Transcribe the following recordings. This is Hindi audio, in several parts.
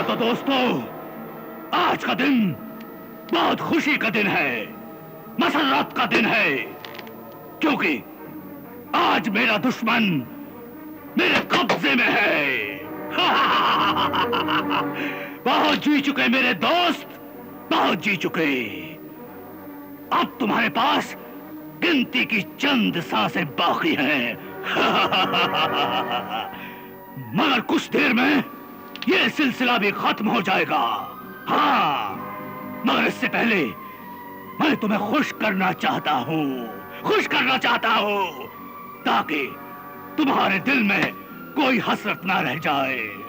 तो दोस्तों, आज का दिन बहुत खुशी का दिन है, मसरत का दिन है, क्योंकि आज मेरा दुश्मन मेरे कब्जे में है। बहुत जी चुके मेरे दोस्त, बहुत जी चुके। अब तुम्हारे पास गिनती की चंद सांसें बाकी हैं। मगर कुछ देर में ये सिलसिला भी खत्म हो जाएगा। हाँ, मगर इससे पहले मैं तुम्हें खुश करना चाहता हूँ, खुश करना चाहता हूँ, ताकि तुम्हारे दिल में कोई हसरत ना रह जाए।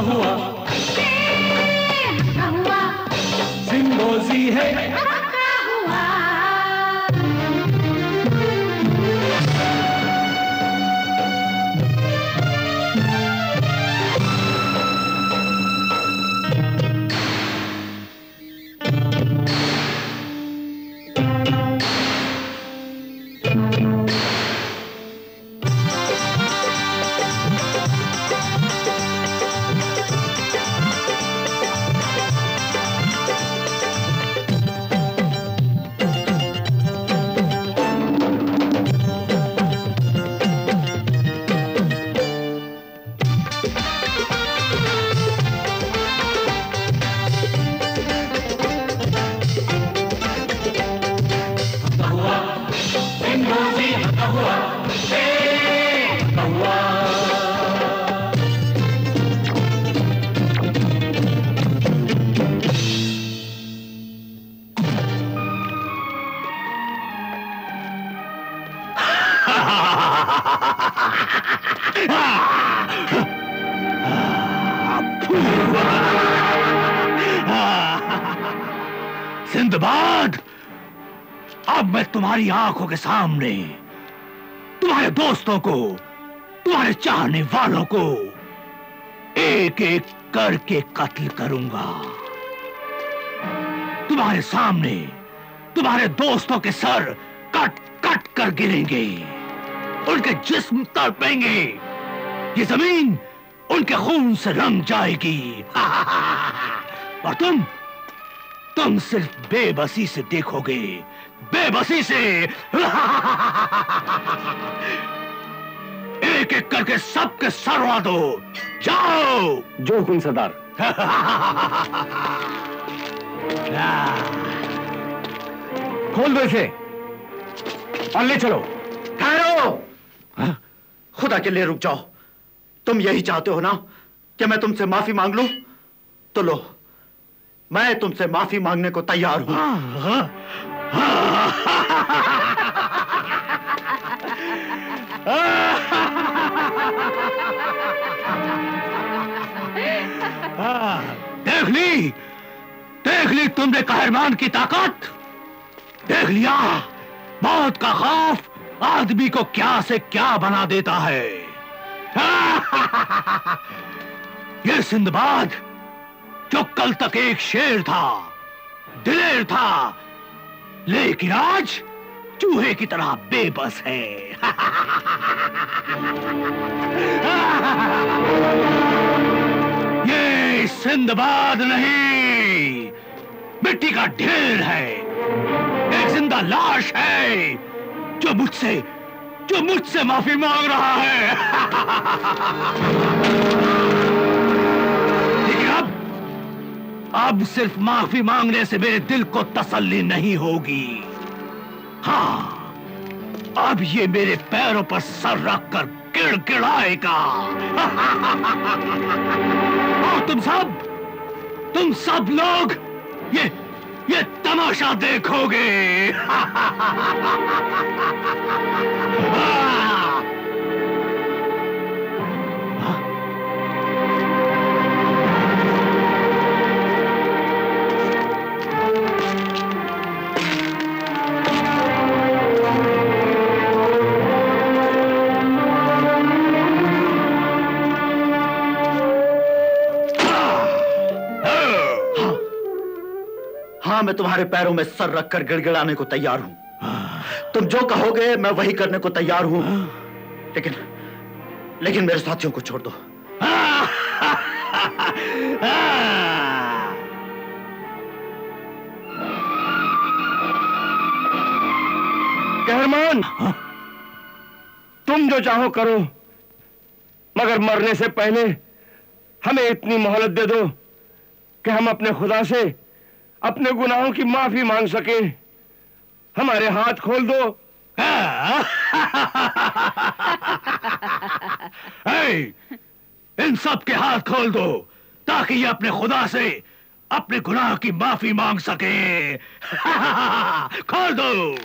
हुआ सिंदबाद, अब मैं तुम्हारी आंखों के सामने तुम्हारे दोस्तों को, तुम्हारे चाहने वालों को एक एक करके कत्ल करूंगा। तुम्हारे सामने तुम्हारे दोस्तों के सर कट कट कर गिरेंगे, उनके जिस्म तड़पेंगे, ये जमीन उनके खून से रंग जाएगी। और तुम सिर्फ बेबसी से देखोगे, बेबसी से। एक एक करके सबके सर उड़ा दो, जाओ। जो हुकुम सरदार। खोल दो इसे और ले चलो। ठहरो, खुदा के लिए रुक जाओ। तुम यही चाहते हो ना कि मैं तुमसे माफी मांग लूं? तो लो, मैं तुमसे माफी मांगने को तैयार हूं। देख ली तुमने कहरमान की ताकत। देख लिया मौत का खौफ आदमी को क्या से क्या बना देता है। ये सिंदबाद जो कल तक एक शेर था, दिलेर था, लेकिन आज चूहे की तरह बेबस है। ये सिंदबाद नहीं, मिट्टी का ढेर है, एक जिंदा लाश है जो मुझसे माफी मांग रहा है। लेकिन अब सिर्फ माफी मांगने से मेरे दिल को तसल्ली नहीं होगी। हाँ, अब ये मेरे पैरों पर सर रखकर गिड़गिड़ाएगा। और तुम सब लोग ये तमाशा देखोगे। हाँ, मैं तुम्हारे पैरों में सर रखकर गिड़गिड़ाने को तैयार हूं। तुम जो कहोगे मैं वही करने को तैयार हूं। लेकिन मेरे साथियों को छोड़ दो। कहरमान, तुम जो चाहो करो, मगर मरने से पहले हमें इतनी मोहलत दे दो कि हम अपने खुदा से अपने गुनाहों की माफी मांग सके। हमारे हाथ खोल दो। इन सब के हाथ खोल दो ताकि ये अपने खुदा से अपने गुनाह की माफी मांग सके। खोल दो।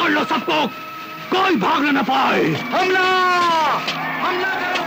पकड़ लो सबको, कोई भागना न पाए। हमला! हमला करो!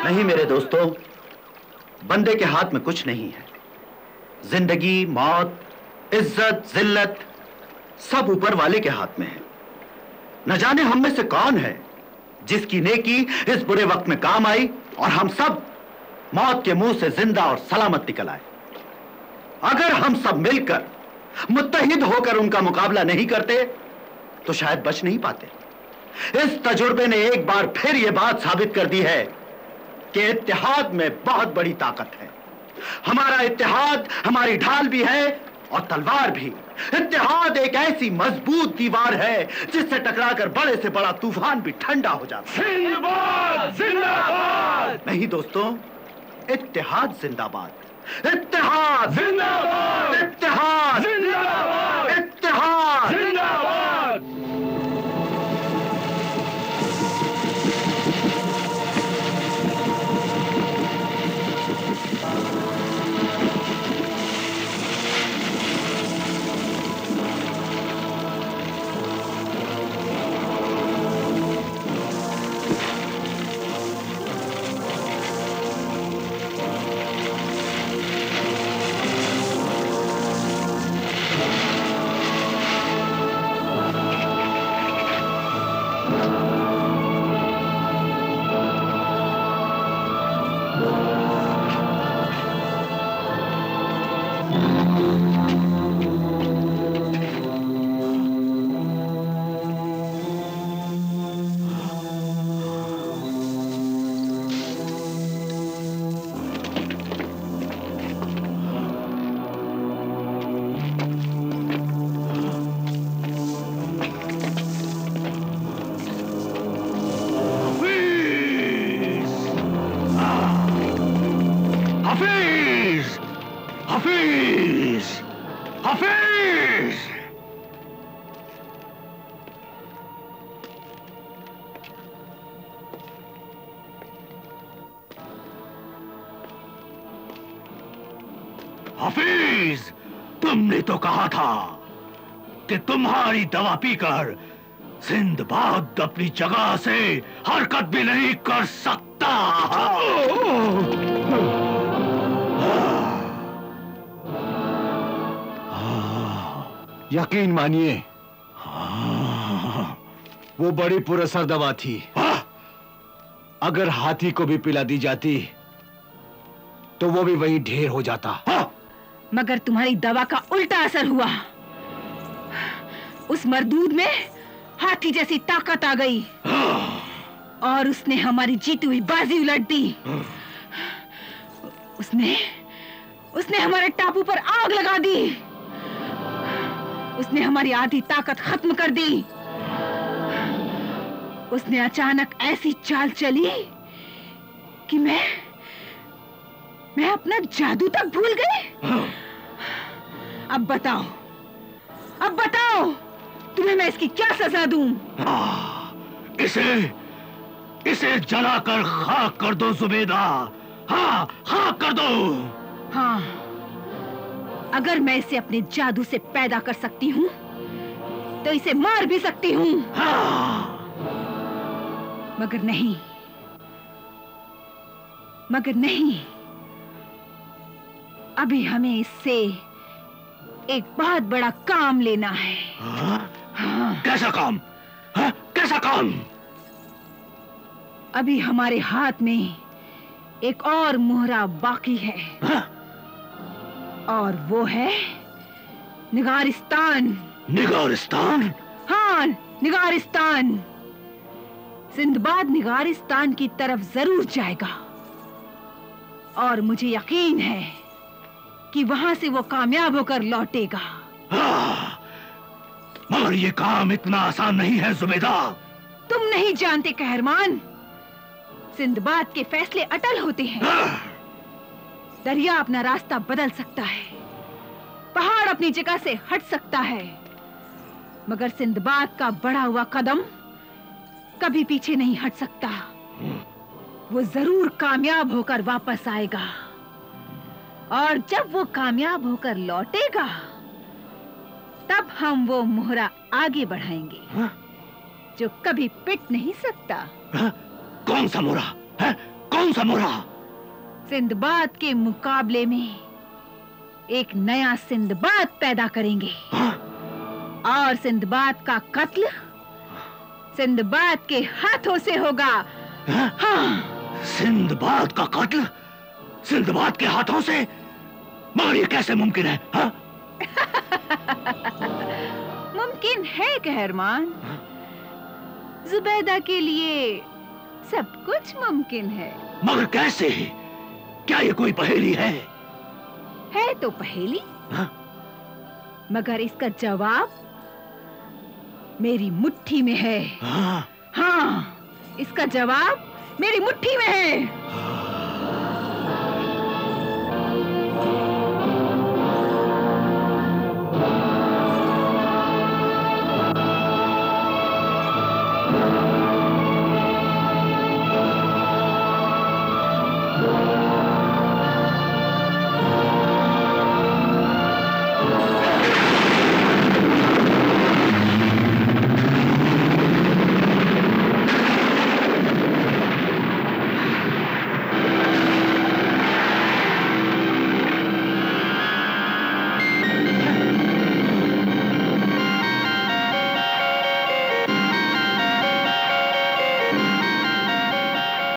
नहीं मेरे दोस्तों, बंदे के हाथ में कुछ नहीं है। जिंदगी, मौत, इज्जत, जिल्लत सब ऊपर वाले के हाथ में है। न जाने हम में से कौन है जिसकी नेकी इस बुरे वक्त में काम आई और हम सब मौत के मुंह से जिंदा और सलामत निकल आए। अगर हम सब मिलकर मुत्तहिद होकर उनका मुकाबला नहीं करते तो शायद बच नहीं पाते। इस तजुर्बे ने एक बार फिर यह बात साबित कर दी है कि इत्तेहाद में बहुत बड़ी ताकत है। हमारा इत्तेहाद हमारी ढाल भी है और तलवार भी। इत्तेहाद एक ऐसी मजबूत दीवार है जिससे टकराकर बड़े से बड़ा तूफान भी ठंडा हो जाता है। जिंदाबाद, जिंदाबाद। नहीं दोस्तों, इत्तेहाद जिंदाबाद, इत्तेहाद जिंदाबाद, इत्तेहाद जिंदाबाद, इत्तेहाद जिंदाबाद। हफीज, हफीज! हफीज, तुमने तो कहा था कि तुम्हारी दवा पीकर सिंदबाद अपनी जगह से हरकत भी नहीं कर सकता। यकीन मानिए, वो बड़ी पुरअसर दवा थी। अगर हाथी को भी पिला दी जाती तो वो भी वही ढेर हो जाता। मगर तुम्हारी दवा का उल्टा असर हुआ। उस मरदूद में हाथी जैसी ताकत आ गई और उसने हमारी जीती हुई बाजी उलट दी। उसने हमारे टापू पर आग लगा दी। उसने हमारी आधी ताकत खत्म कर दी। उसने अचानक ऐसी चाल चली कि मैं अपना जादू तक भूल गई। अब बताओ तुम्हें मैं इसकी क्या सजा दूं? इसे जलाकर खाक कर दो जुबैदा। हाँ, खाक कर दो। हाँ, अगर मैं इसे अपने जादू से पैदा कर सकती हूँ तो इसे मार भी सकती हूँ। हाँ। मगर नहीं, अभी हमें इससे एक बहुत बड़ा काम लेना है। हाँ? कैसा काम? हाँ? कैसा काम? अभी हमारे हाथ में एक और मोहरा बाकी है। हाँ? और वो है निगारिस्तान। निगारिस्तान? हाँ, निगारिस्तान। सिंदबाद निगारिस्तान की तरफ जरूर जाएगा और मुझे यकीन है कि वहां से वो कामयाब होकर लौटेगा। हाँ, मगर ये काम इतना आसान नहीं है जुबैदा। तुम नहीं जानते कहरमान, सिंदबाद के फैसले अटल होते हैं। हाँ। दरिया अपना रास्ता बदल सकता है, पहाड़ अपनी जगह से हट सकता है, मगर सिंदबाद का बढ़ा हुआ कदम कभी पीछे नहीं हट सकता। वो जरूर कामयाब होकर वापस आएगा और जब वो कामयाब होकर लौटेगा तब हम वो मोहरा आगे बढ़ाएंगे। हाँ? जो कभी पिट नहीं सकता। हाँ? कौन सा मोहरा है? कौन सा मोहरा? सिंदबाद के मुकाबले में एक नया सिंदबाद पैदा करेंगे। हाँ? और सिंदबाद का कत्ल सिंदबाद के हाथों से होगा। हाँ? हाँ। सिंदबाद का कत्ल सिंदबाद के हाथों से? मगर ये कैसे मुमकिन है? हाँ? मुमकिन है कहरमान। जुबैदा के लिए सब कुछ मुमकिन है। मगर कैसे? क्या ये कोई पहेली है? है तो पहेली। हाँ? मगर इसका जवाब मेरी मुट्ठी में है। हाँ? हाँ, इसका जवाब मेरी मुट्ठी में है। हाँ।